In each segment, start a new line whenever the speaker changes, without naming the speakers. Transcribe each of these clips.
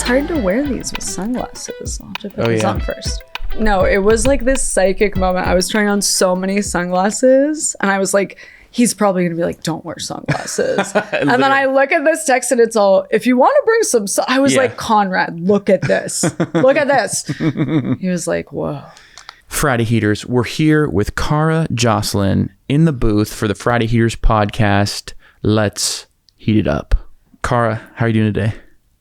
hard to wear these with sunglasses. I'll have to put these on first. No, it was like this psychic moment. I was trying on so many sunglasses and I was like, he's probably going to be like, don't wear sunglasses. And then I look at this text and it's all, if you want to bring some, I was like, Conrad, look at this. Look at this. He was like, whoa.
Friday Heaters, we're here with Cara Joslyn in the booth for the Friday Heaters podcast. Let's heat it up. Cara, how are you doing today?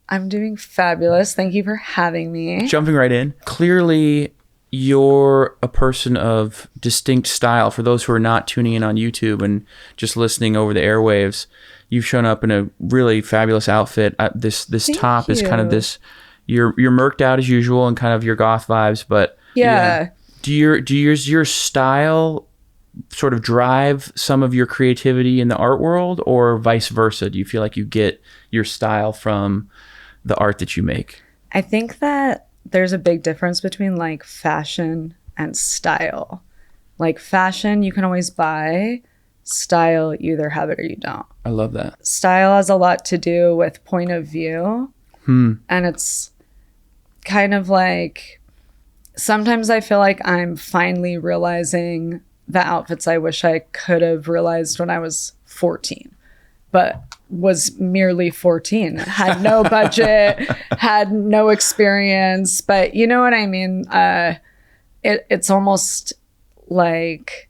I'm doing fabulous. Thank you for having me.
Jumping right in. Clearly, you're a person of distinct style. For those who are not tuning in on YouTube and just listening over the airwaves, you've shown up in a really fabulous outfit. This top is kind of this. You're murked out as usual and kind of your goth vibes, but
yeah.
Do your style sort of drive some of your creativity in the art world, or vice versa? Do you feel like you get your style from the art that you make?
I think that there's a big difference between like fashion and style. Like fashion, you can always buy. Style, you either have it or you don't.
I love that.
Style has a lot to do with point of view. And it's kind of like, sometimes I feel like I'm finally realizing the outfits I wish I could have realized when I was 14, but was merely 14, had no budget, had no experience, but you know what I mean? It's almost like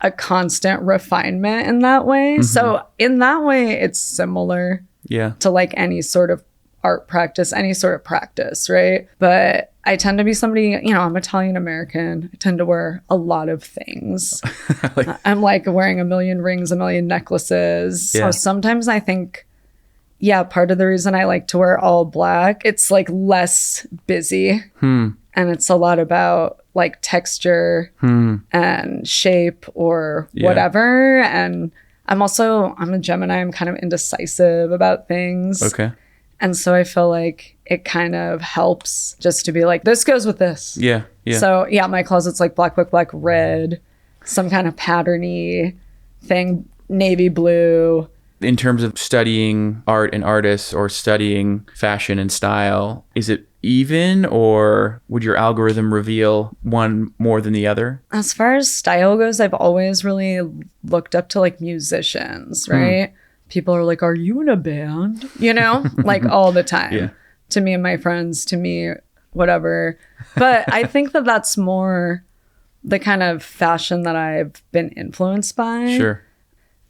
a constant refinement in that way. So in that way, it's similar to like any sort of art practice, any sort of practice, right? But I tend to be somebody, I'm Italian American. I tend to wear a lot of things. I'm like wearing a million rings, a million necklaces. So sometimes I think, part of the reason I like to wear all black, it's like less busy. And it's a lot about like texture and shape or whatever. And I'm a Gemini. I'm kind of indecisive about things.
Okay.
And so I feel like it kind of helps just to be like, this goes with this.
Yeah.
So my closet's like black, red, some kind of patterny thing, navy blue.
In terms of studying art and artists or studying fashion and style, is it even, or would your algorithm reveal one more than the other? As
far as style goes, I've always really looked up to like musicians, right? People are like, are you in a band? Like all the time. To me and my friends, to me, whatever. But I think that that's more the kind of fashion that I've been influenced by.
Sure.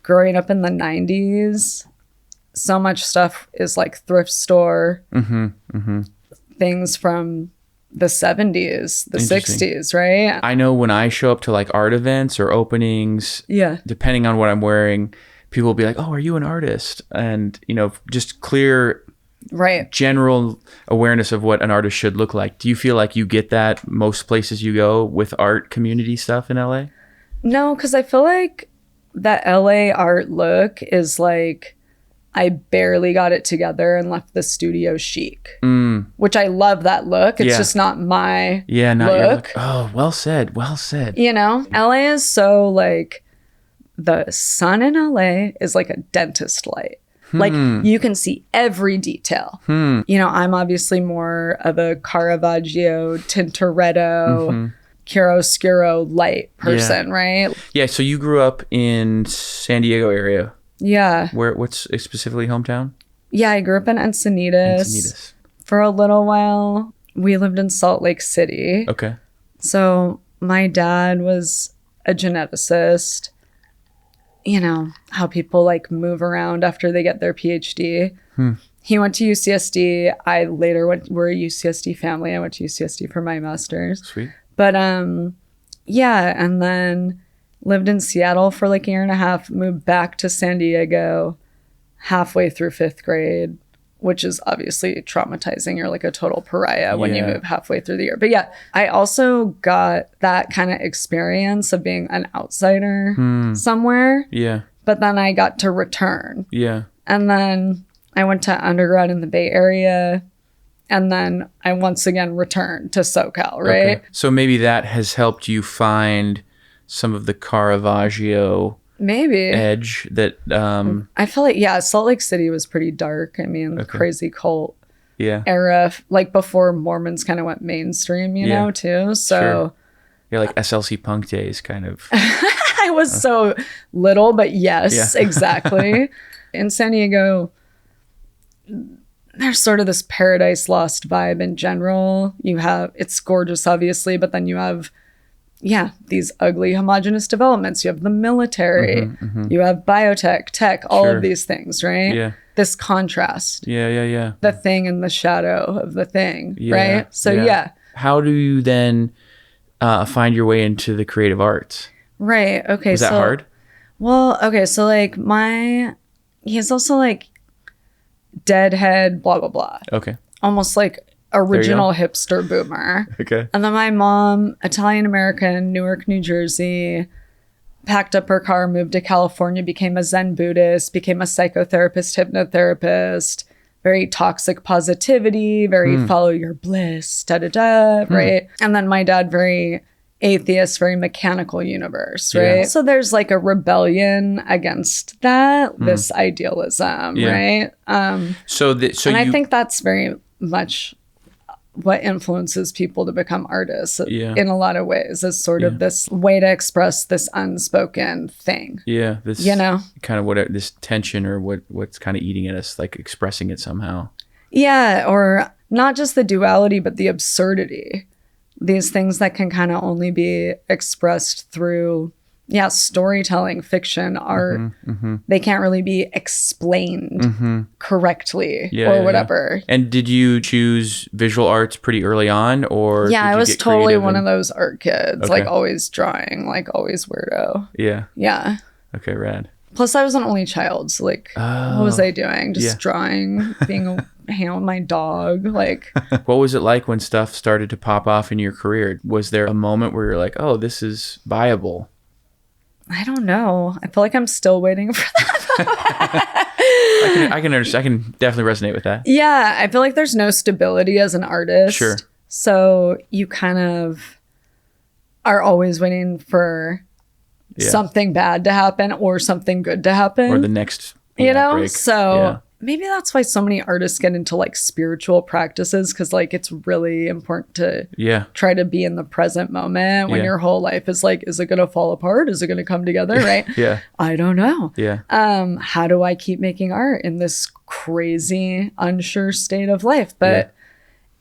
Growing up in the 90s, so much stuff is like thrift store, things from the 70s, the 60s, right?
I know when I show up to like art events or openings, depending on what I'm wearing, people will be like, oh, are you an artist? And, just clear, general awareness of what an artist should look like. Do you feel like you get that most places you go with art community stuff in LA?
No, because I feel like that LA art look is like, I barely got it together and left the studio chic, which I love that look. It's just not my look.
Oh, well said.
LA is so like, the sun in LA is like a dentist light. Like you can see every detail. I'm obviously more of a Caravaggio, Tintoretto, chiaroscuro light person, right?
Yeah, so you grew up in San Diego area.
Yeah.
What's specifically hometown?
Yeah, I grew up in Encinitas. For a little while, we lived in Salt Lake City.
Okay.
So my dad was a geneticist. How people like move around after they get their PhD. He went to UCSD. I later we're a UCSD family. I went to UCSD for my master's.
Sweet.
But and then lived in Seattle for like a year and a half, moved back to San Diego halfway through 5th grade, which is obviously traumatizing. You're like a total pariah when you move halfway through the year. But I also got that kind of experience of being an outsider somewhere.
Yeah.
But then I got to return.
Yeah.
And then I went to undergrad in the Bay Area. And then I once again returned to SoCal, right?
Okay. So maybe that has helped you find some of the Caravaggio edge that
I feel like Salt Lake City was pretty dark. I mean, crazy cult
Yeah.
era, like before Mormons kind of went mainstream, you know, too. So
Sure. Yeah, like SLC punk days kind of.
I was so little, but yes, exactly. In San Diego, there's sort of this Paradise Lost vibe in general. It's gorgeous, obviously, but then you have, these ugly homogenous developments. You have the military, you have biotech, tech, all of these things, right?
Yeah.
This contrast.
Yeah.
The thing in the shadow of the thing, right? So,
How do you then find your way into the creative arts?
Right. Okay.
Was that hard?
Well, okay. So like he's also like deadhead, blah, blah, blah.
Okay.
Almost like original hipster boomer.
Okay.
And then my mom, Italian-American, Newark, New Jersey, packed up her car, moved to California, became a Zen Buddhist, became a psychotherapist, hypnotherapist, very toxic positivity, very follow your bliss, right? And then my dad, very atheist, very mechanical universe, right? So there's like a rebellion against that, this idealism, right? I think that's very much what influences people to become artists in a lot of ways, is sort of this way to express this unspoken thing.
Yeah, this kind of this tension or what's kind of eating at us, like expressing it somehow. Yeah, or not just the duality, but the absurdity. These things that can kind of only be expressed through storytelling, fiction, art. They can't really be explained correctly or whatever. And did you choose visual arts pretty early on, or
I was totally one of those art kids, like always drawing, like always weirdo. Yeah.
Okay, rad.
Plus I was an only child, so like what was I doing? Just drawing, hanging out with my dog. Like,
what was it like when stuff started to pop off in your career? Was there a moment where you're like, oh, this is viable?
I don't know. I feel like I'm still waiting for that.
I can understand. I can definitely resonate with that.
Yeah, I feel like there's no stability as an artist.
Sure.
So you kind of are always waiting for something bad to happen or something good to happen.
Or the next, break.
So maybe that's why so many artists get into like spiritual practices, because like it's really important to try to be in the present moment when your whole life is like, is it going to fall apart? Is it going to come together? Right? I don't know. How do I keep making art in this crazy, unsure state of life? But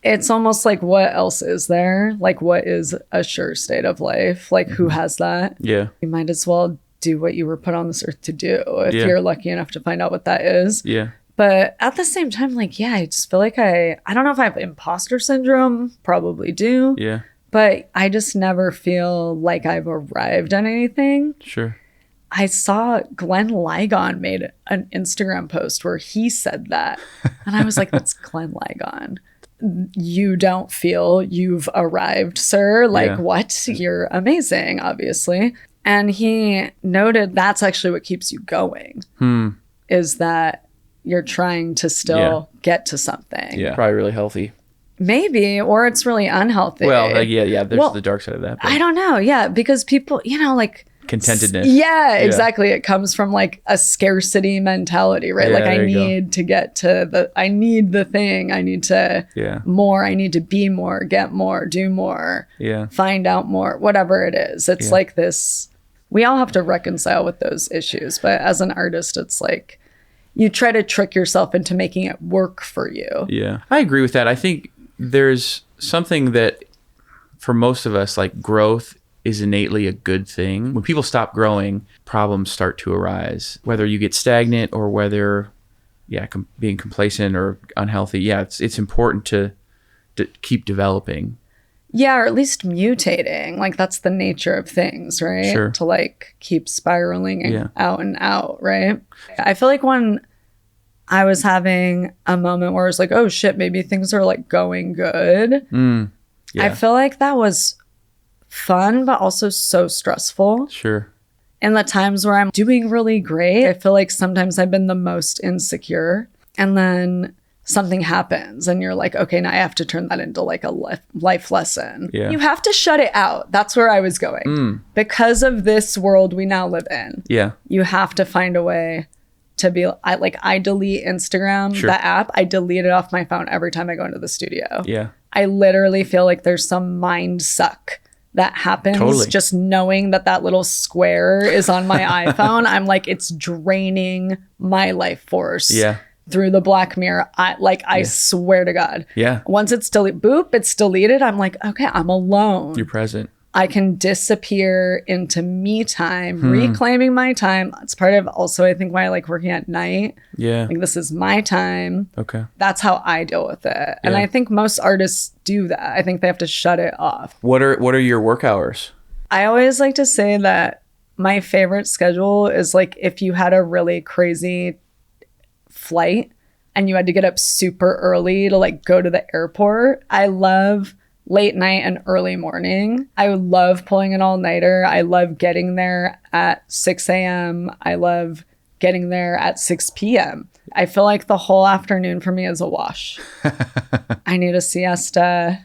it's almost like, what else is there? Like, what is a sure state of life? Like, who has that? You might as well do what you were put on this earth to do if you're lucky enough to find out what that is. But at the same time, like, I just feel like I don't know if I have imposter syndrome, probably do. But I just never feel like I've arrived at anything.
Sure.
I saw Glenn Ligon made an Instagram post where he said that. And I was like, that's Glenn Ligon. You don't feel you've arrived, sir. Like, what? You're amazing, obviously. And he noted that's actually what keeps you going, is that you're trying to still get to something.
Probably really healthy.
Maybe, or it's really unhealthy.
Well, like, there's the dark side of that. But
I don't know. Because people, like...
contentedness.
Exactly. It comes from like a scarcity mentality, right? Like I need to get to I need the thing. I need to more. I need to be more, get more, do more, find out more, whatever it is. It's like this, we all have to reconcile with those issues. But as an artist, it's like you try to trick yourself into making it work for you.
I agree with that. I think there's something that for most of us, like growth is innately a good thing. When people stop growing, problems start to arise. Whether you get stagnant or whether, being complacent or unhealthy. It's important to keep developing.
Or at least mutating. Like that's the nature of things, right?
Sure.
To like keep spiraling out and out, right? I feel like when I was having a moment where I was like, oh shit, maybe things are like going good. I feel like that was fun, but also so stressful.
Sure.
And the times where I'm doing really great, I feel like sometimes I've been the most insecure. And then something happens and you're like, okay, now I have to turn that into like a life lesson. You have to shut it out. That's where I was going. Because of this world we now live in. You have to find a way to be, I delete Instagram,
Sure.
the app, I delete it off my phone every time I go into the studio.
Yeah.
I literally feel like there's some mind suck that happens
Totally.
just knowing that little square is on my iPhone. I'm like, it's draining my life force.
Yeah.
Through the Black Mirror. I swear to God.
Yeah.
Once it's it's deleted. I'm like, okay, I'm alone.
You're present.
I can disappear into me time, reclaiming my time. That's part of also, I think, why I like working at night.
Yeah.
Like, this is my time.
Okay.
That's how I deal with it. And I think most artists do that. I think they have to shut it off.
What are your work hours?
I always like to say that my favorite schedule is like if you had a really crazy flight and you had to get up super early to like go to the airport. I love late night and early morning. I love pulling an all-nighter. I love getting there at 6 a.m. I love getting there at 6 p.m. I feel like the whole afternoon for me is a wash. I need a siesta.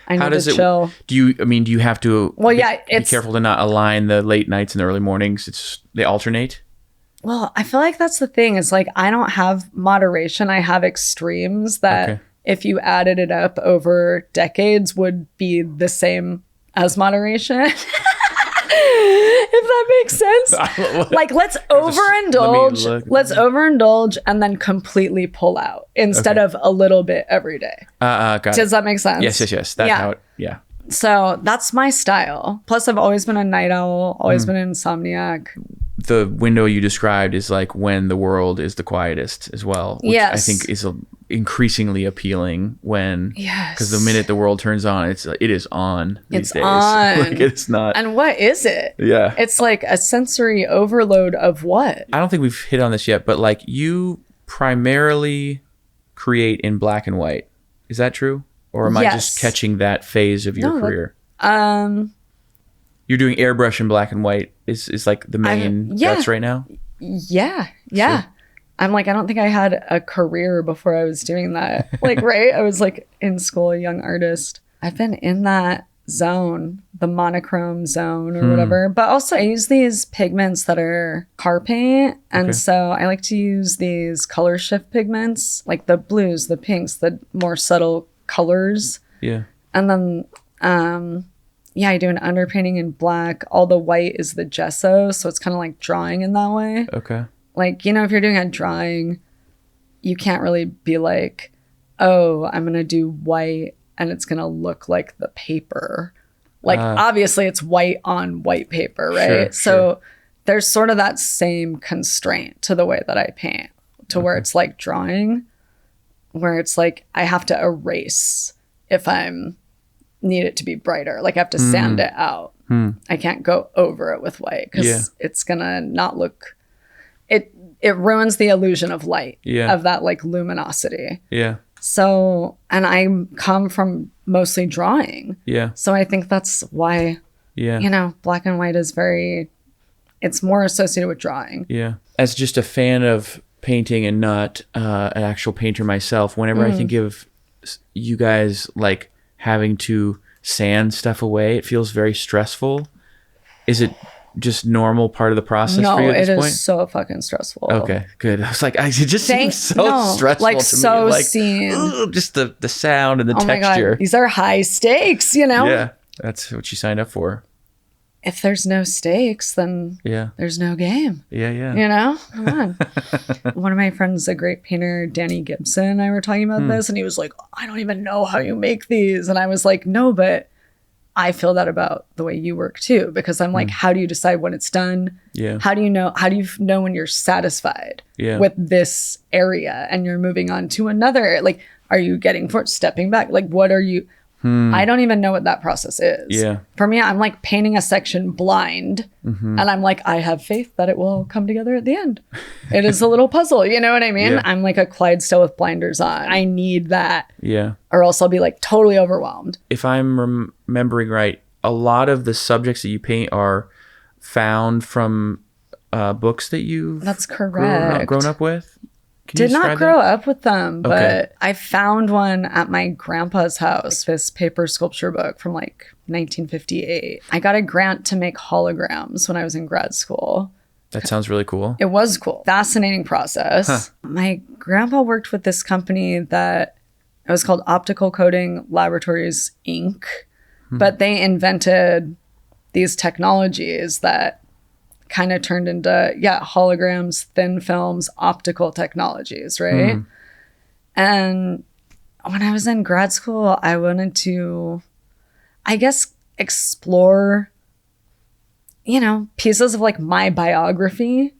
I need to chill.
Do you have to
be
careful to not align the late nights and the early mornings? They alternate?
Well, I feel like that's the thing. Is like I don't have moderation. I have extremes that if you added it up over decades would be the same as moderation. If that makes sense. Like let's overindulge and then completely pull out instead of a little bit every day. Does that make sense?
Yes. That's how it,
So that's my style. Plus I've always been a night owl, always been an insomniac.
The window you described is like when the world is the quietest as well, which I think is increasingly appealing because the minute the world turns on, it is on these days. Like it's not.
And what is it?
Yeah.
It's like a sensory overload of what?
I don't think we've hit on this yet, but like you primarily create in black and white. Is that true? Or am I just catching that phase of your career? You're doing airbrush in black and white is like the main guts right now?
Yeah.
Sure.
I'm like, I don't think I had a career before I was doing that. Like, right? I was like in school, a young artist. I've been in that zone, the monochrome zone or whatever. But also I use these pigments that are car paint. And so I like to use these color shift pigments, like the blues, the pinks, the more subtle colors.
Yeah.
And then I do an underpainting in black. All the white is the gesso, so it's kind of like drawing in that way.
Okay.
Like, if you're doing a drawing, you can't really be like, oh, I'm going to do white and it's going to look like the paper. Like, obviously it's white on white paper, right? So there's sort of that same constraint to the way that I paint, to where it's like drawing, where it's like I have to erase if need it to be brighter. Like I have to sand it out. I can't go over it with white because it's gonna not look. It ruins the illusion of light. Of that like luminosity. So, and I come from mostly drawing. So I think that's why. Black and white is it's more associated with drawing.
As just a fan of painting and not an actual painter myself, whenever I think of you guys like having to sand stuff away, it feels very stressful. Is it just normal part of the process for you at this point? No, it is
so fucking stressful.
Okay, good. I was like, it just seems so stressful
like
to
so
me. Like,
seen.
Just the sound and the texture.
My God, these are high stakes,
Yeah, that's what you signed up for.
If there's no stakes, then there's no game.
Yeah.
Come on. One of my friends, a great painter, Danny Gibson, and I were talking about this, and he was like, I don't even know how you make these. And I was like, no, but I feel that about the way you work too, because I'm like, how do you decide when it's done? How do you know when you're satisfied with this area and you're moving on to another? Like, are you stepping back? Like, what are you? I don't even know what that process is. For me, I'm like painting a section blind and I'm like, I have faith that it will come together at the end. It is a little puzzle. You know what I mean? I'm like a Clydesdale with blinders on. I need that. Or else I'll be like totally overwhelmed.
If I'm remembering right, a lot of the subjects that you paint are found from books that you've
That's correct.
grown up with?
Did not grow up with them, but I found one at my grandpa's house, this paper sculpture book from like 1958. I got a grant to make holograms when I was in grad school.
That sounds really cool.
It was cool. Fascinating process. My grandpa worked with this company that it was called Optical Coating Laboratories, Inc. But they invented these technologies that kind of turned into, holograms, thin films, optical technologies, right? And when I was in grad school, I wanted to, I guess, explore, you know, pieces of like my biography.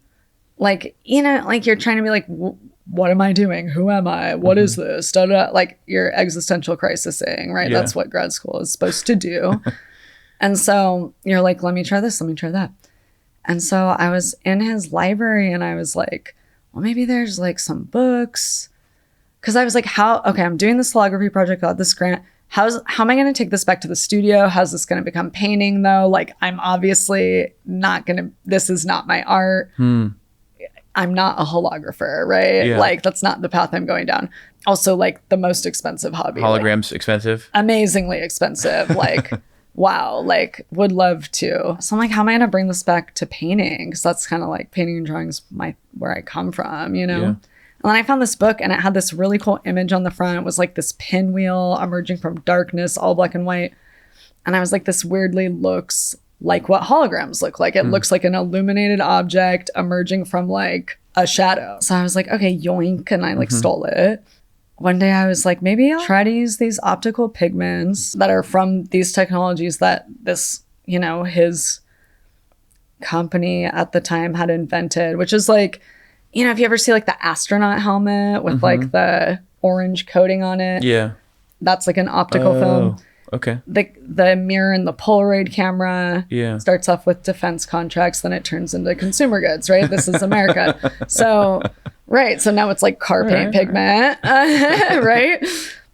Like, you know, like you're trying to be like, what am I doing? Who am I? What is this? Da, da, da. Like your existential crisising, right?
Yeah.
That's what grad school is supposed to do. And so you're like, let me try this, let me try that. And so I was in his library and I was like, well, maybe there's like some books. Cause I was like, I'm doing this holography project, got this grant. How am I going to take this back to the studio? How's this going to become painting though? Like I'm obviously this is not my art. I'm not a holographer, right?
Yeah.
Like that's not the path I'm going down. Also like the most expensive hobby.
Holograms expensive?
Amazingly expensive. Like, wow, like would love to. So I'm like, how am I going to bring this back to painting? Because that's kind of like painting and drawing is where I come from, you know?
Yeah.
And then I found this book and it had this really cool image on the front. It was like this pinwheel emerging from darkness, all black and white. And I was like, this weirdly looks like what holograms look like. It looks like an illuminated object emerging from like a shadow. So I was like, okay, yoink. And I like stole it. One day I was like, maybe I'll try to use these optical pigments that are from these technologies that this, you know, his company at the time had invented, which is like, you know, if you ever see like the astronaut helmet with like the orange coating on it.
Yeah.
That's like an optical film.
Okay.
The mirror in the Polaroid camera starts off with defense contracts, then it turns into consumer goods, right? This is America. So now it's like car paint pigment, right?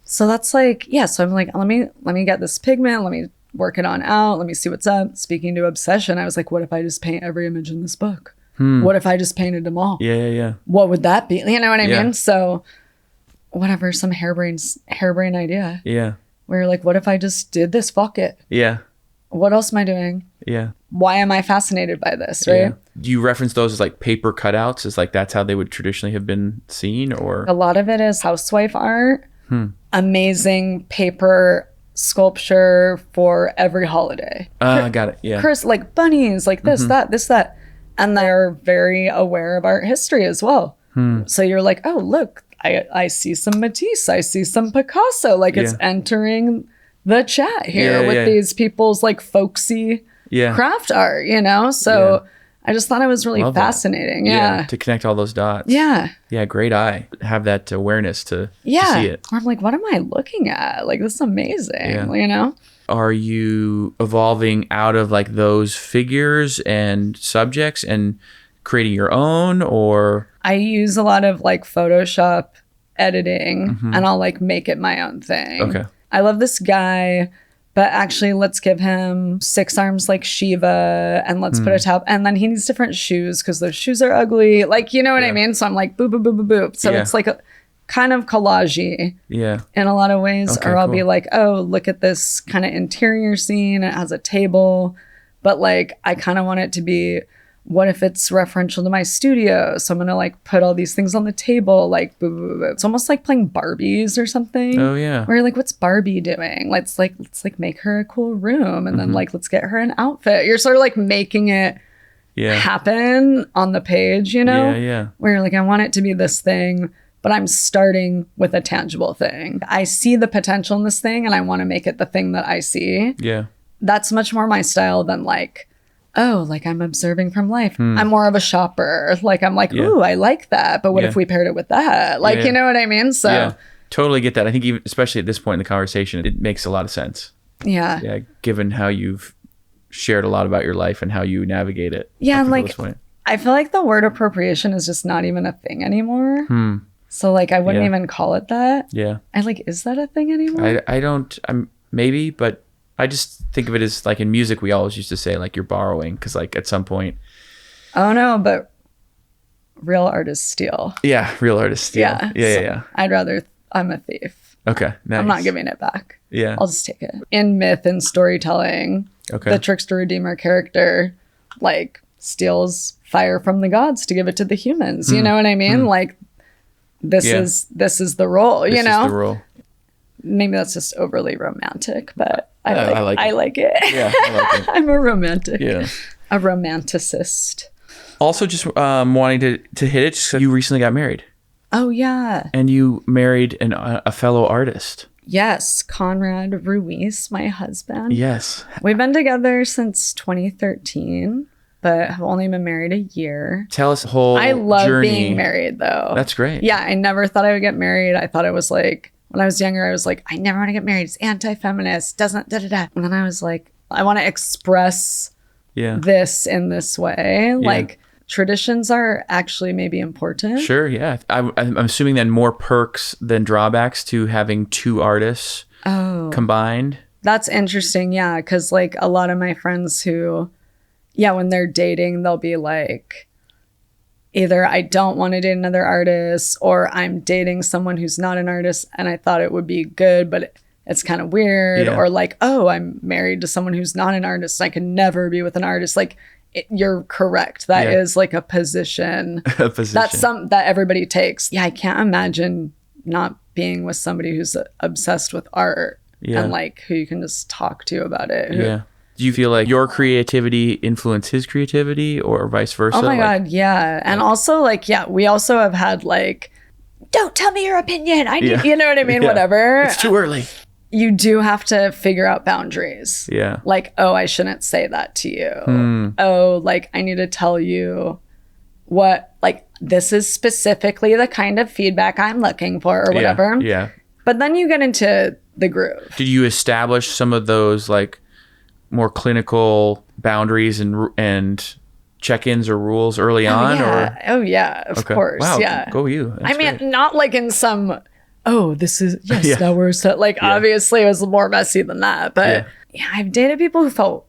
So that's like, so I'm like, let me get this pigment, let me work it on out, let me see what's up. Speaking to obsession, I was like, what if I just paint every image in this book? What if I just painted them all?
Yeah.
What would that be? You know what I mean? So whatever, some harebrained idea.
Yeah.
Where you're like, what if I just did this? Fuck it.
Yeah.
What else am I doing?
Yeah.
Why am I fascinated by this, right?
Yeah. Do you reference those as like paper cutouts? Is like that's how they would traditionally have been seen, or
a lot of it is housewife art. Amazing paper sculpture for every holiday.
Got it. Yeah.
Chris, like bunnies, like this, that. And they're very aware of art history as well. So you're like, oh, look, I see some Matisse, I see some Picasso. Like it's entering the chat here with these people's like folksy craft art, you know? So I just thought it was really fascinating. Yeah.
To connect all those dots.
Yeah.
Yeah. Great eye. Have that awareness to see it.
Or I'm like, what am I looking at? Like, this is amazing, you know?
Are you evolving out of like those figures and subjects and creating your own, or?
I use a lot of like Photoshop editing and I'll like make it my own thing.
Okay.
I love this guy, but actually let's give him 6 arms like Shiva and let's put a top, and then he needs different shoes because those shoes are ugly. Like, you know what I mean? So I'm like, boop, boop, boop, boop, boop. So it's like a kind of collage-y in a lot of ways.
Okay,
or I'll be like, oh, look at this kind of interior scene. It has a table, but like, I kind of want it to be, what if it's referential to my studio? So I'm going to like put all these things on the table, like boo, boo, boo. It's almost like playing Barbies or something.
Oh yeah.
Where you're like, what's Barbie doing? Let's make her a cool room. And then like, let's get her an outfit. You're sort of like making it happen on the page, you know?
Yeah.
Where you're like, I want it to be this thing, but I'm starting with a tangible thing. I see the potential in this thing and I want to make it the thing that I see.
Yeah.
That's much more my style than like, oh, like I'm observing from life. I'm more of a shopper. Like I'm like, ooh, I like that. But what if we paired it with that? Like, you know what I mean? So
totally get that. I think even, especially at this point in the conversation, it makes a lot of sense. Yeah. Given how you've shared a lot about your life and how you navigate it.
Yeah. And like, I feel like the word appropriation is just not even a thing anymore. So like, I wouldn't even call it that.
Yeah.
I like, is that a thing anymore?
I don't, maybe, but I just think of it as like in music, we always used to say like you're borrowing, because like at some point.
Oh no, but real artists steal.
Yeah, real artists steal. Yeah.
I'd rather, I'm a thief.
Okay, nice.
I'm not giving it back.
Yeah.
I'll just take it. In myth and storytelling, the trickster redeemer character, like steals fire from the gods to give it to the humans. You know what I mean? Like this is the role,
This
you know?
is the role.
Maybe that's just overly romantic, but I like it.
Yeah, I like it.
I'm a romantic.
Yeah.
A romanticist.
Also, just wanting to hit it, just 'cause you recently got married.
Oh, yeah.
And you married a fellow artist.
Yes, Conrad Ruiz, my husband.
Yes.
We've been together since 2013, but have only been married a year.
Tell us the whole
I love
journey.
being married, though.
That's great.
Yeah, I never thought I would get married. I thought it was like, when I was younger, I was like, I never want to get married. It's anti-feminist, doesn't da-da-da. And then I was like, I want to express this in this way. Like, traditions are actually maybe important.
Sure, yeah. I'm assuming then more perks than drawbacks to having two artists combined.
That's interesting, yeah. Because, like, a lot of my friends who, when they're dating, they'll be like, either I don't want to date another artist, or I'm dating someone who's not an artist and I thought it would be good, but it's kind of weird. Or like, oh, I'm married to someone who's not an artist. I can never be with an artist. Like, you're correct. That is like a position. That's that everybody takes. Yeah, I can't imagine not being with somebody who's obsessed with art and like who you can just talk to about it.
Do you feel like your creativity influenced his creativity or vice versa?
Oh my God, yeah. And also like, we also have had like, don't tell me your opinion. I need, you know what I mean? Whatever.
It's too early.
You do have to figure out boundaries.
Yeah.
Like, oh, I shouldn't say that to you. Oh, like I need to tell you what, like, this is specifically the kind of feedback I'm looking for or whatever.
Yeah.
But then you get into the groove.
Did you establish some of those like more clinical boundaries and check-ins or rules early on?
Or of course.
Wow,
yeah.
Go you. That's
I mean,
great.
not like in some, this is, now we're so, like, obviously it was more messy than that. But I've dated people who felt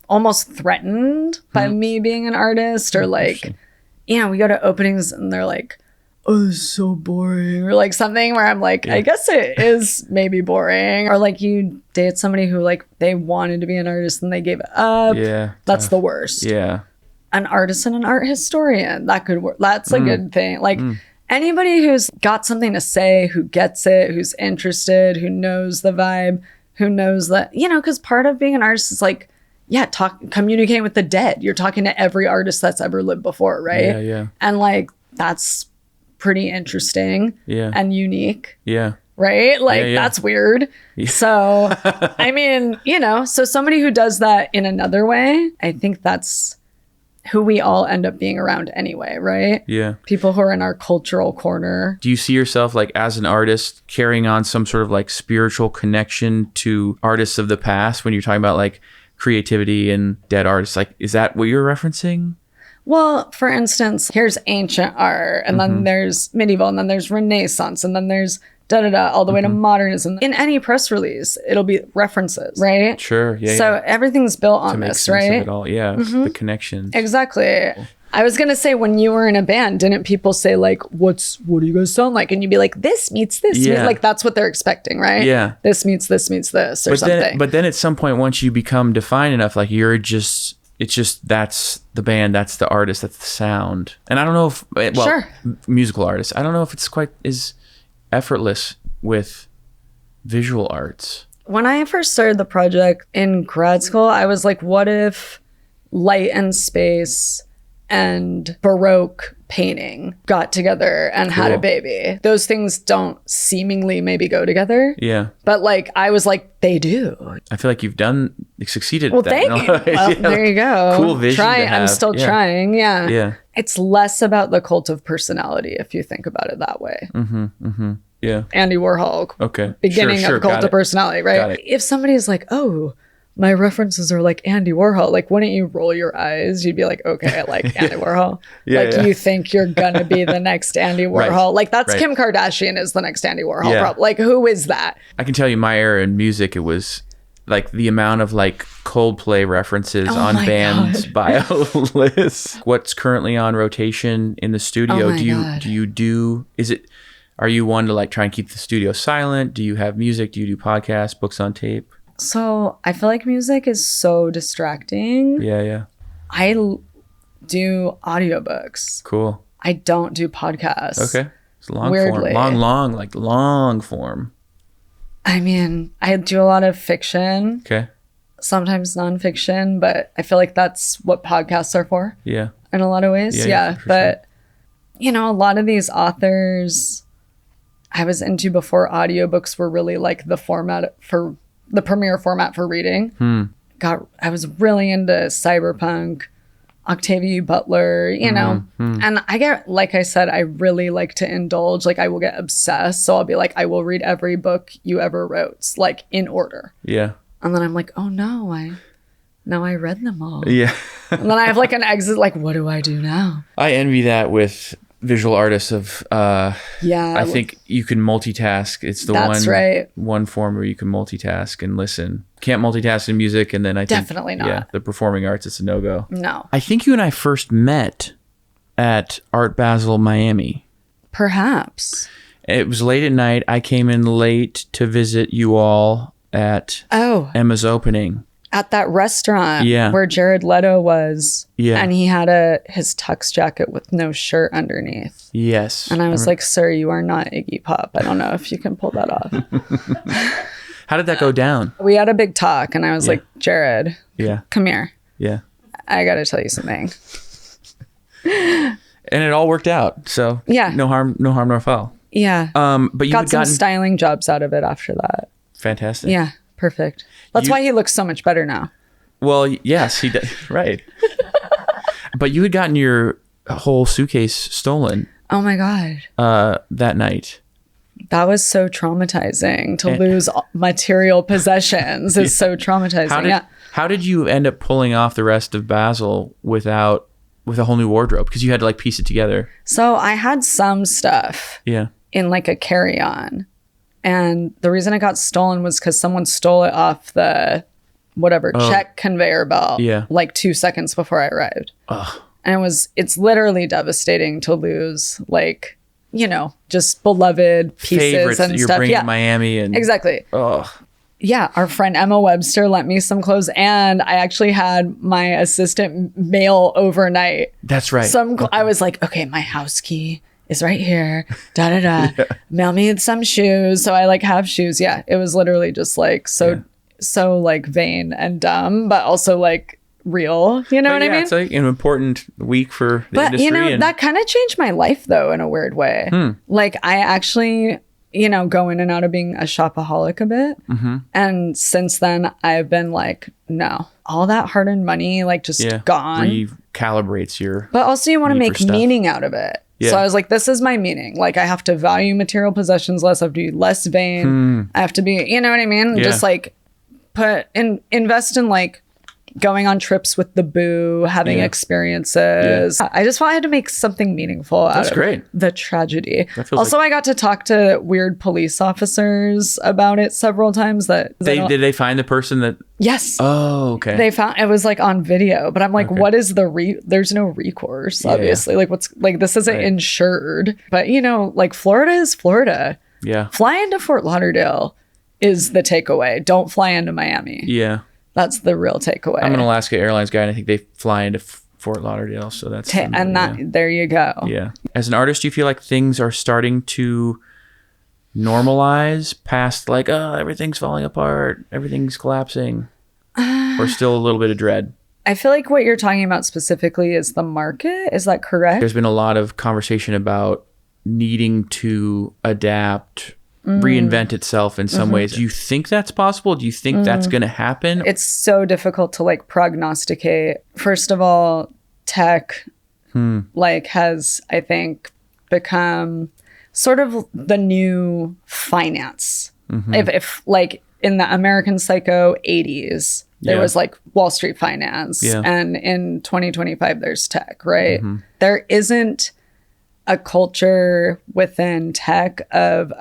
almost threatened by me being an artist, or like, we go to openings and they're like, oh, this is so boring, or like something where I'm like, I guess it is maybe boring. Or like you date somebody who like they wanted to be an artist and they gave it up. That's the worst. An artist and an art historian, that could work. That's a good thing. Like anybody who's got something to say, who gets it, who's interested, who knows the vibe, who knows that, because part of being an artist is like, communicating with the dead. You're talking to every artist that's ever lived before, right? And like that's pretty interesting and unique. Right? Like that's weird. So, I mean, so somebody who does that in another way, I think that's who we all end up being around anyway, right? People who are in our cultural corner.
Do you see yourself like as an artist carrying on some sort of like spiritual connection to artists of the past when you're talking about like creativity and dead artists? Like, is that what you're referencing?
Well, for instance, here's ancient art, and then there's medieval, and then there's Renaissance, and then there's all the way to modernism. In any press release, it'll be references, right?
Sure,
So everything's built on this, right?
Of it all. The connections.
Exactly. I was gonna say, when you were in a band, didn't people say like, what do you guys sound like? And you'd be like, this meets this. Like that's what they're expecting, right? This meets this meets this, or something.
But then at some point, once you become defined enough, like it's just that's the band, that's the artist, that's the sound. And I don't know if musical artists, I don't know if it's quite as effortless with visual arts.
When I first started the project in grad school, I was like, what if light and space and Baroque painting got together and had a baby? Those things don't seemingly maybe go together. But like, I was like, they do.
I feel like you've succeeded
at that.
Thank
you. Well, there you go.
Cool vision to have.
I'm still trying. It's less about the cult of personality if you think about it that way. Andy Warhol.
Okay.
Beginning of cult of personality, right? If somebody's like, oh, my references are like Andy Warhol, like, wouldn't you roll your eyes? You'd be like, okay, I like Andy Warhol. You think you're gonna be the next Andy Warhol. Like that's Kim Kardashian is the next Andy Warhol. Like, who is that?
I can tell you my era in music, it was like the amount of like Coldplay references on bands' bio lists. What's currently on rotation in the studio? Are you one to like try and keep the studio silent? Do you have music? Do you do podcasts, books on tape?
So I feel like music is so distracting.
Yeah.
I do audiobooks.
Cool.
I don't do podcasts.
Okay. It's long
Weirdly.
form. Long form.
I mean, I do a lot of fiction,
Okay.
sometimes nonfiction, but I feel like that's what podcasts are for
Yeah.
in a lot of ways. Yeah.
for
But, you know, a lot of these authors I was into before audiobooks were really like the premier format for reading. I was really into cyberpunk, Octavia Butler, you know, and I get, like I said, I really like to indulge. Like I will get obsessed. So I'll be like, I will read every book you ever wrote, like in order.
Yeah.
And then I'm like, oh no, I read them all.
Yeah.
And then I have like an exit, like, what do I do now?
I envy that with visual artists of
Yeah.
I think you can multitask. It's the one form where you can multitask and listen. Can't multitask in music, and then I think
Definitely not.
Yeah, the performing arts, it's a no-go.
No.
I think you and I first met at Art Basel Miami.
Perhaps.
It was late at night. I came in late to visit you all at Emma's opening.
At that restaurant
Yeah.
where Jared Leto was.
Yeah.
And he had his tux jacket with no shirt underneath.
Yes.
And I was like, sir, you are not Iggy Pop. I don't know if you can pull that off.
How did that go down?
We had a big talk and I was like, Jared, come here.
Yeah.
I got to tell you something.
And it all worked out. So
yeah.
No harm nor foul.
Yeah.
But you
got some styling jobs out of it after that.
Fantastic.
Yeah. Perfect. That's why he looks so much better now.
Well, yes, he did. Right. But you had gotten your whole suitcase stolen.
Oh my God.
That night.
That was so traumatizing. To lose material possessions is so traumatizing.
How did you end up pulling off the rest of Basel with a whole new wardrobe? Because you had to like piece it together.
So I had some stuff in like a carry-on. And the reason it got stolen was because someone stole it off the check conveyor belt like 2 seconds before I arrived.
Ugh.
And it's literally devastating to lose like, you know, just beloved pieces
favorites
and
that you're
stuff.
bringing to Miami. And
exactly.
Ugh.
Yeah, our friend Emma Webster lent me some clothes, and I actually had my assistant mail overnight.
That's right.
I was like, okay, my house key is right here. Mail me some shoes. So I like have shoes. Yeah, it was literally just like so like vain and dumb, but also like real. You know what I mean?
It's like an important week for the industry.
But you know, that kind of changed my life though in a weird way. Like I actually, you know, go in and out of being a shopaholic a bit. And since then I've been like, no, all that hard-earned money, like just gone.
Recalibrates your.
But also you want to make meaning out of it. So I was like, this is my meaning. Like I have to value material possessions less. I have to be less vain. I have to be, you know what I mean? Just like invest in like going on trips with the boo, having experiences. I just wanted to make something meaningful out of the tragedy. Also, I got to talk to weird police officers about it several times. Did
they find the person that?
Yes.
Oh, okay.
They found it was like on video, but I'm like, what is there's no recourse, obviously. Like what's like this isn't insured. But you know, like Florida is Florida. Yeah. Fly into Fort Lauderdale is the takeaway. Don't fly into Miami.
Yeah.
That's the real takeaway.
I'm an Alaska Airlines guy, and I think they fly into Fort Lauderdale, so that's
there you go.
Yeah. As an artist, do you feel like things are starting to normalize past like, oh, everything's falling apart, everything's collapsing, or still a little bit of dread?
I feel like what you're talking about specifically is the market. Is that correct?
There's been a lot of conversation about needing to adapt, reinvent itself in some ways. Do you think that's possible? Do you think that's going to happen?
It's so difficult to like prognosticate. First of all, tech like has, I think, become sort of the new finance. If like in the American Psycho 80s, there was like Wall Street finance, and in 2025 there's tech, right? There isn't a culture within tech of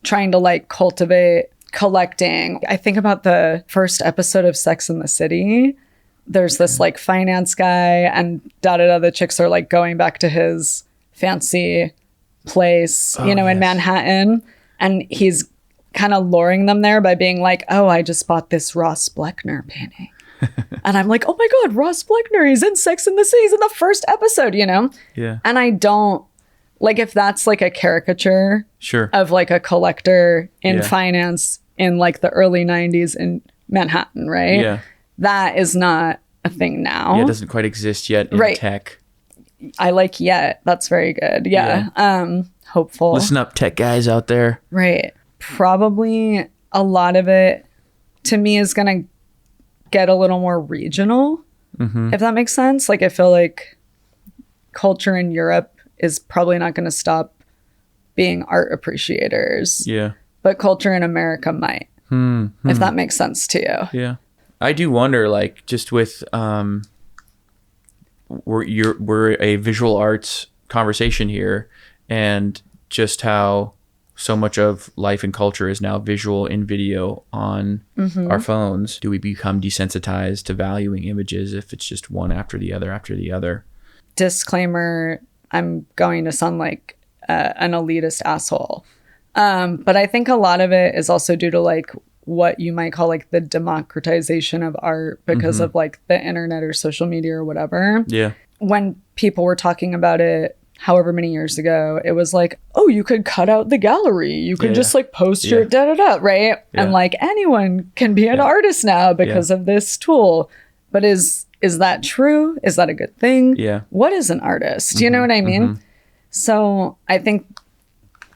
trying to like cultivate collecting. I think about the first episode of Sex and the City. There's this like finance guy and the chicks are like going back to his fancy place, in Manhattan. And he's kind of luring them there by being like, oh, I just bought this Ross Bleckner painting. And I'm like, oh my God, Ross Bleckner, he's in Sex and the City's in the first episode, you know?
Yeah.
And I don't, like, if that's like a caricature
Sure.
of like a collector in finance in like the early 90s in Manhattan, right?
Yeah.
That is not a thing now.
Yeah, it doesn't quite exist yet in tech.
I like yet. That's very good. Yeah. Hopeful.
Listen up, tech guys out there.
Right. Probably a lot of it to me is going to get a little more regional, if that makes sense. Like, I feel like culture in Europe is probably not going to stop being art appreciators.
Yeah.
But culture in America might, if that makes sense to you.
Yeah. I do wonder, like, just with we're a visual arts conversation here, and just how so much of life and culture is now visual in video on our phones. Do we become desensitized to valuing images if it's just one after the other after the other?
Disclaimer, I'm going to sound like an elitist asshole. But I think a lot of it is also due to like what you might call like the democratization of art because of like the internet or social media or whatever.
Yeah.
When people were talking about it however many years ago, it was like, oh, you could cut out the gallery. You could just like post your da-da-da, right? Yeah. And like anyone can be an artist now because of this tool. But is that true? Is that a good thing?
Yeah.
What is an artist? Do you know what I mean? So I think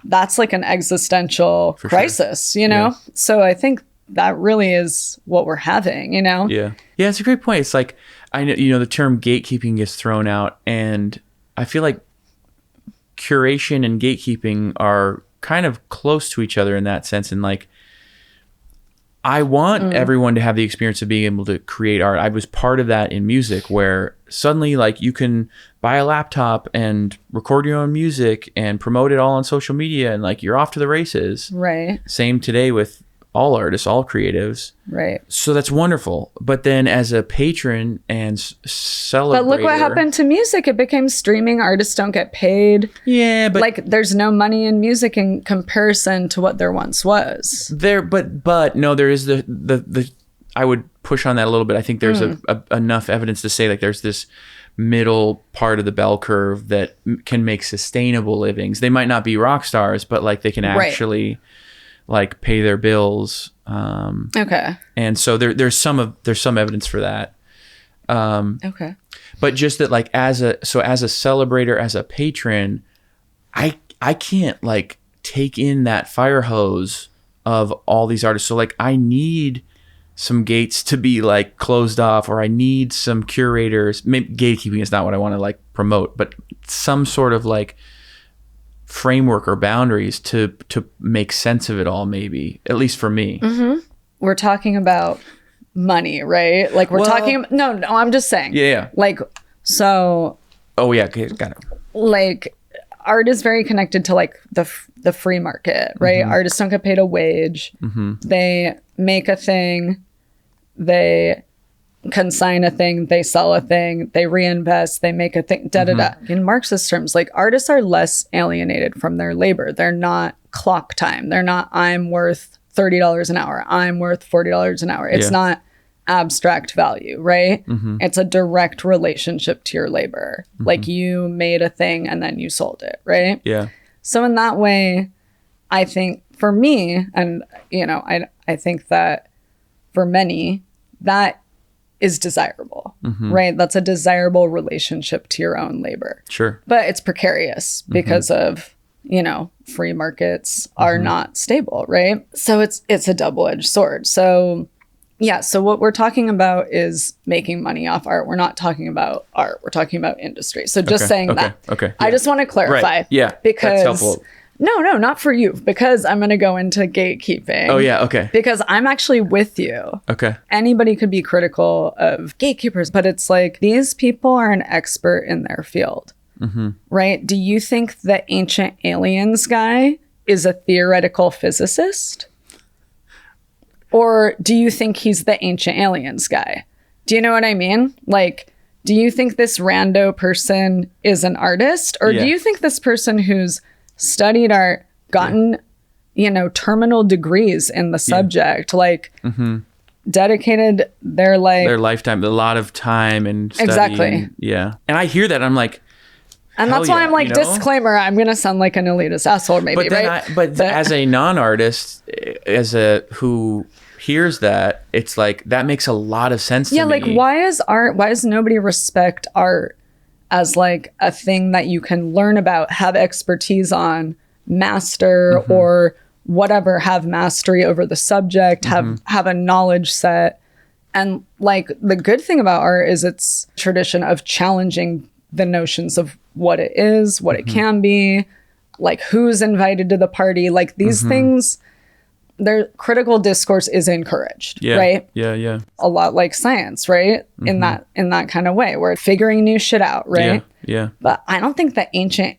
that's like an existential crisis, you know? Yeah. So I think that really is what we're having, you know?
Yeah. Yeah, it's a great point. It's like, I know, you know, the term gatekeeping gets thrown out, and I feel like curation and gatekeeping are kind of close to each other in that sense. And like, I want everyone to have the experience of being able to create art. I was part of that in music, where suddenly like you can buy a laptop and record your own music and promote it all on social media, and like you're off to the races.
Right.
Same today with all artists, all creatives.
Right.
So that's wonderful. But then as a patron and celebrator...
But look what happened to music. It became streaming. Artists don't get paid.
Yeah, but...
like, there's no money in music in comparison to what there once was.
But no, there is the I would push on that a little bit. I think there's enough evidence to say like there's this middle part of the bell curve that can make sustainable livings. They might not be rock stars, but like they can actually... like pay their bills.
Okay.
And so there's some evidence for that.
Okay.
But just that like as a celebrator, as a patron, I can't like take in that fire hose of all these artists. So like I need some gates to be like closed off, or I need some curators. Maybe gatekeeping is not what I want to like promote, but some sort of like framework or boundaries to make sense of it all, maybe, at least for me.
We're talking about money, right? Like we're talking no, I'm just saying, like, so
okay, got it.
Like art is very connected to like the free market, right? Artists don't get paid a wage. They make a thing, they consign a thing, they sell a thing, they reinvest, they make a thing, In Marxist terms, like artists are less alienated from their labor. They're not clock time. They're not, I'm worth $30 an hour. I'm worth $40 an hour. It's not abstract value, right? It's a direct relationship to your labor. Like you made a thing and then you sold it, right?
Yeah.
So in that way, I think for me, and you know, I think that for many, that is desirable, right? That's a desirable relationship to your own labor.
Sure.
But it's precarious because of, you know, free markets are not stable, right? So it's a double-edged sword. So yeah, so what we're talking about is making money off art. We're not talking about art. We're talking about industry. So just saying that.
Okay. Yeah.
I just want to clarify.
Right. Yeah.
Because
that's helpful.
No, not for you, because I'm going to go into gatekeeping.
Oh, yeah. Okay.
Because I'm actually with you.
Okay.
Anybody could be critical of gatekeepers, but it's like these people are an expert in their field, right? Do you think the ancient aliens guy is a theoretical physicist? Or do you think he's the ancient aliens guy? Do you know what I mean? Like, do you think this rando person is an artist? Or do you think this person who's studied art, gotten, you know, terminal degrees in the subject, like dedicated their
lifetime, a lot of time and study.
Exactly.
Yeah. And I hear that, I'm like,
and that's why I'm like, disclaimer, I'm going to sound like an elitist asshole maybe,
but as a non-artist, who hears that, it's like, that makes a lot of sense to me.
Yeah, like, why does nobody respect art as like a thing that you can learn about, have expertise on, master, or whatever, have mastery over the subject, have a knowledge set. And like, the good thing about art is its tradition of challenging the notions of what it is, what it can be, like who's invited to the party, like these things, their critical discourse is encouraged, right?
Yeah.
A lot like science, right? In that kind of way, where figuring new shit out, right?
Yeah.
But I don't think the ancient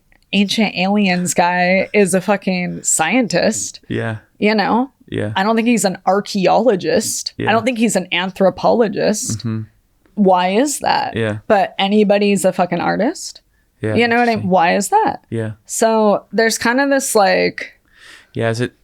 aliens guy is a fucking scientist.
Yeah.
You know?
Yeah.
I don't think he's an archaeologist.
Yeah.
I don't think he's an anthropologist. Why is that?
Yeah.
But anybody's a fucking artist.
Yeah.
You know what I mean? Why is that?
Yeah.
So there's kind of this like...
Yeah, is it...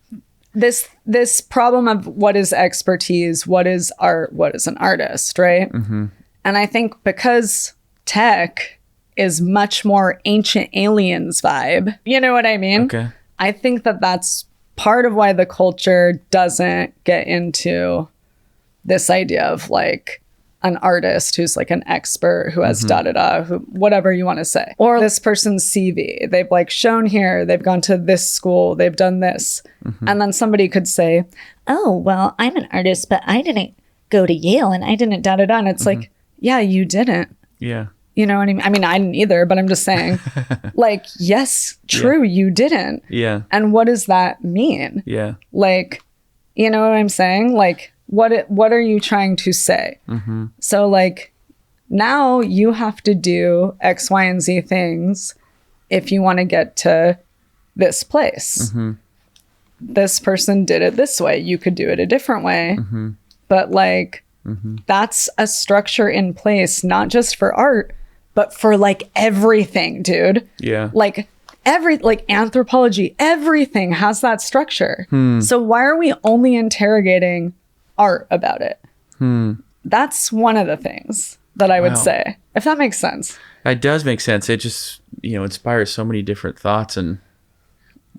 This problem of what is expertise, what is art, what is an artist, right? And I think because tech is much more ancient aliens vibe, you know what I mean?
Okay.
I think that that's part of why the culture doesn't get into this idea of like an artist who's like an expert who has who whatever you want to say, or this person's CV, they've like shown here, they've gone to this school, they've done this, and then somebody could say, oh well, I'm an artist, but I didn't go to Yale and I didn't and it's like, yeah, you didn't.
Yeah.
You know what I mean? I mean, I didn't either, but I'm just saying, like, yes, true, you didn't.
Yeah.
And what does that mean?
Yeah.
Like, you know what I'm saying? Like, what are you trying to say? So like, now you have to do X, Y, and Z things if you want to get to this place. This person did it this way. You could do it a different way. But like, that's a structure in place, not just for art, but for like everything, dude.
Yeah.
Like anthropology, everything has that structure. So why are we only interrogating art about it? That's one of the things that I would say, if that makes sense.
It does make sense. It just, inspires so many different thoughts and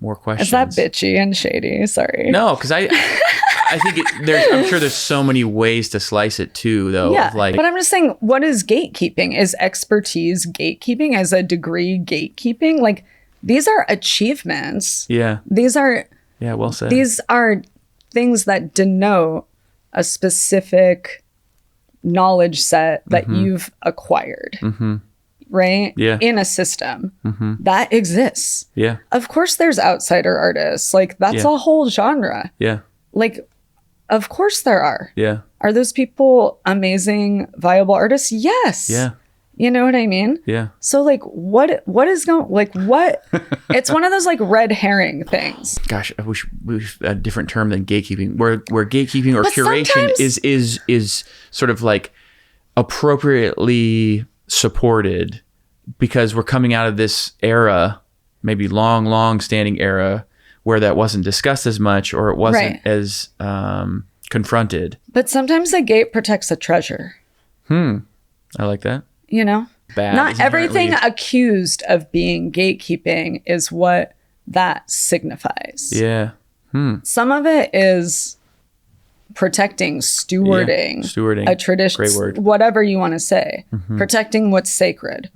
more questions.
Is that bitchy and shady? Sorry.
No, because I think I'm sure there's so many ways to slice it too, though.
Yeah,
like,
but I'm just saying, what is gatekeeping? Is expertise gatekeeping? Is a degree gatekeeping? Like, these are achievements.
Yeah.
These are...
Yeah, well said.
These are things that denote a specific knowledge set that you've acquired. Right?
Yeah.
In a system that exists.
Yeah.
Of course there's outsider artists. Like, that's a whole genre.
Yeah.
Like, of course there are.
Yeah.
Are those people amazing, viable artists? Yes.
Yeah.
You know what I mean?
Yeah.
So like, what is going, like, what? It's one of those like red herring things.
Gosh, I wish we had a different term than gatekeeping, where gatekeeping or curation is sort of like appropriately supported, because we're coming out of this era, maybe long standing era, where that wasn't discussed as much, or it wasn't as confronted.
But sometimes a gate protects a treasure.
I like that.
You know?
Bad.
Not everything accused of being gatekeeping is what that signifies.
Yeah.
Some of it is protecting, stewarding, a tradition,
great word,
whatever you want to say, protecting what's sacred.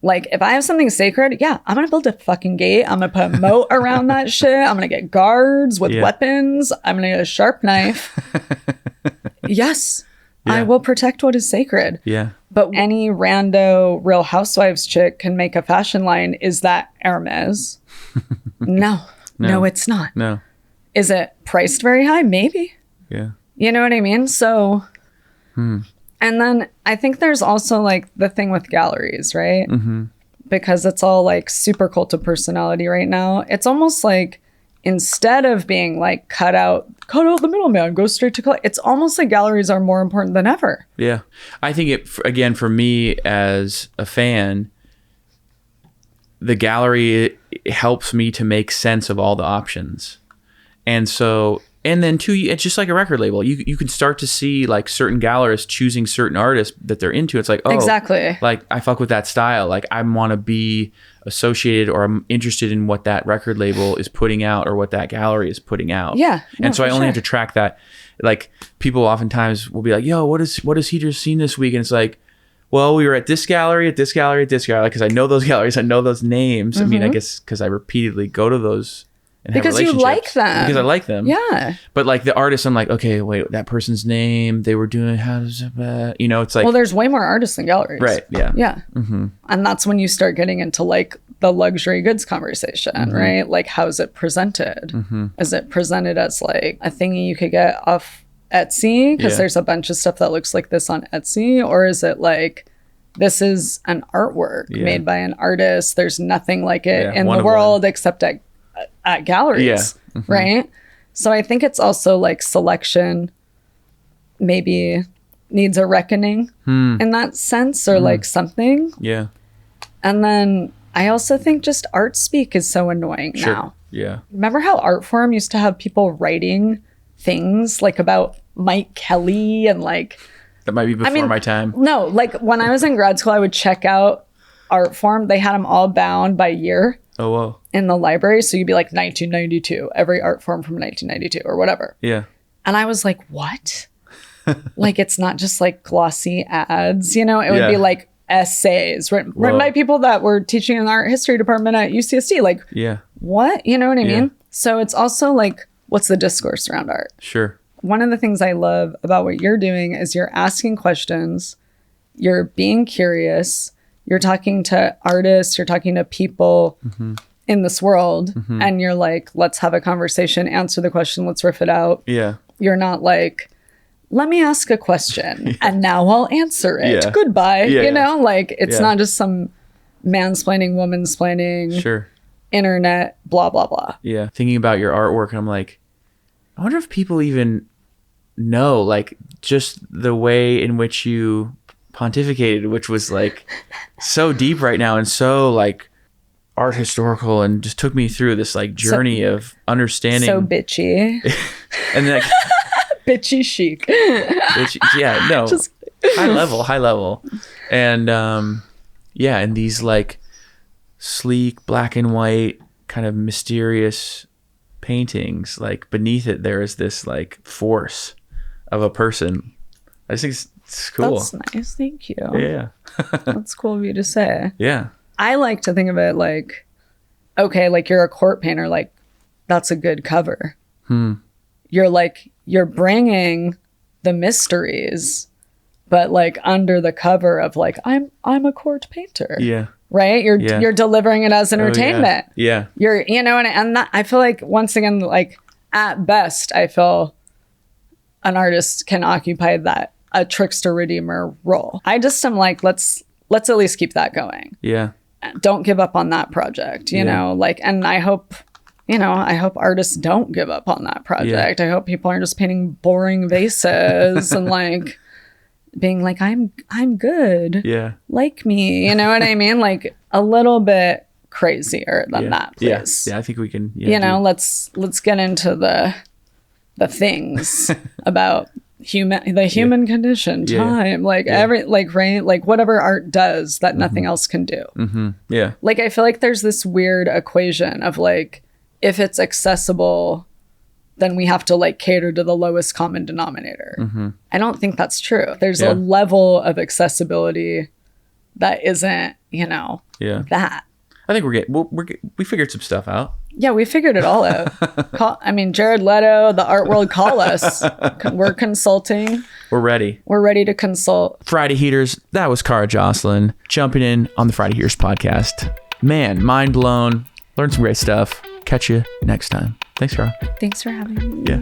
Like, if I have something sacred, yeah, I'm going to build a fucking gate. I'm going to put a moat around that shit. I'm going to get guards with weapons. I'm going to get a sharp knife. Yes, I will protect what is sacred.
Yeah.
But any rando Real Housewives chick can make a fashion line. Is that Hermes? No, it's not.
No.
Is it priced very high? Maybe.
Yeah.
You know what I mean? So, and then I think there's also like the thing with galleries, right? Because it's all like super cult of personality right now. It's almost like, instead of being like cut out the middleman, go straight to collect. It's almost like galleries are more important than ever.
Yeah. I think again, for me as a fan, the gallery helps me to make sense of all the options. And so And then too, it's just like a record label. You can start to see like certain gallerists choosing certain artists that they're into. It's like, oh,
exactly.
Like I fuck with that style. Like I want to be associated, or I'm interested in what that record label is putting out or what that gallery is putting out.
Yeah.
And so I only have to track that. Like people oftentimes will be like, yo, what has he just seen this week? And it's like, well, we were at this gallery, at this gallery, at this gallery, because I know those galleries, I know those names. I mean, I guess because I repeatedly go to those and have relationships.
Because you like them.
Because I like them.
Yeah.
But like the artists, I'm like, okay, wait, that person's name, they were doing, how does it, you know, it's like.
Well, there's way more artists than galleries.
Right, yeah.
Yeah. Mm-hmm. And that's when you start getting into like the luxury goods conversation, right? Like, how's it presented? Is it presented as like a thingy you could get off Etsy? Because there's a bunch of stuff that looks like this on Etsy. Or is it like, this is an artwork made by an artist. There's nothing like it in the world except at galleries, right? So I think it's also like selection maybe needs a reckoning in that sense, or like something.
Yeah.
And then I also think just art speak is so annoying now.
Yeah.
Remember how Art Forum used to have people writing things like about Mike Kelly and like...
That might be before my time.
No, like when I was in grad school, I would check out Art Forum. They had them all bound by year.
Oh, whoa.
In the library. So you'd be like 1992, every art form from 1992 or whatever.
Yeah.
And I was like, what? Like, it's not just like glossy ads, you know? It would be like essays written by people that were teaching in the art history department at UCSD. Like, what? You know what I mean? So it's also like, what's the discourse around art?
Sure.
One of the things I love about what you're doing is you're asking questions, you're being curious, you're talking to artists, you're talking to people in this world, and you're like, let's have a conversation, answer the question, let's riff it out.
Yeah.
You're not like, let me ask a question and now I'll answer it. Goodbye. You know, like it's not just some mansplaining, womansplaining, internet, blah, blah, blah.
Yeah. Thinking about your artwork, and I'm like, I wonder if people even know, like, just the way in which you pontificated, which was like so deep right now and so like art historical, and just took me through this like journey of understanding.
So bitchy.
And then like,
bitchy chic.
Bitchy, yeah, no. Just high level. And and these like sleek black and white kind of mysterious paintings, like beneath it there is this like force of a person. I just think it's cool.
That's nice. Thank you.
Yeah.
That's cool of you to say.
Yeah.
I like to think of it like, okay, like you're a court painter, like that's a good cover. You're bringing the mysteries, but like under the cover of like, I'm a court painter.
Yeah.
Right? You're delivering it as entertainment.
Yeah.
You're, you know, and that, I feel like once again, like at best, I feel an artist can occupy that, a trickster redeemer role. I just am like, let's at least keep that going.
Yeah.
Don't give up on that project, you know, like, and I hope artists don't give up on that project. I hope people aren't just painting boring vases and like being like, I'm good.
Yeah.
Like me, you know what I mean? Like a little bit crazier than that, please.
Yeah, I think we can,
you know, let's get into the things about the human condition, time, like every, like, right, like whatever art does that nothing else can do.
Yeah.
Like I feel like there's this weird equation of like, if it's accessible, then we have to like cater to the lowest common denominator. I don't think that's true. There's a level of accessibility that isn't, you know, that.
I think we figured some stuff out.
Yeah, we figured it all out. Jared Leto, the art world, call us. We're consulting.
We're ready.
We're ready to consult.
Friday Heaters, that was Cara Joslyn jumping in on the Friday Heaters podcast. Man, mind blown. Learned some great stuff. Catch you next time. Thanks, Cara.
Thanks for having me.
Yeah.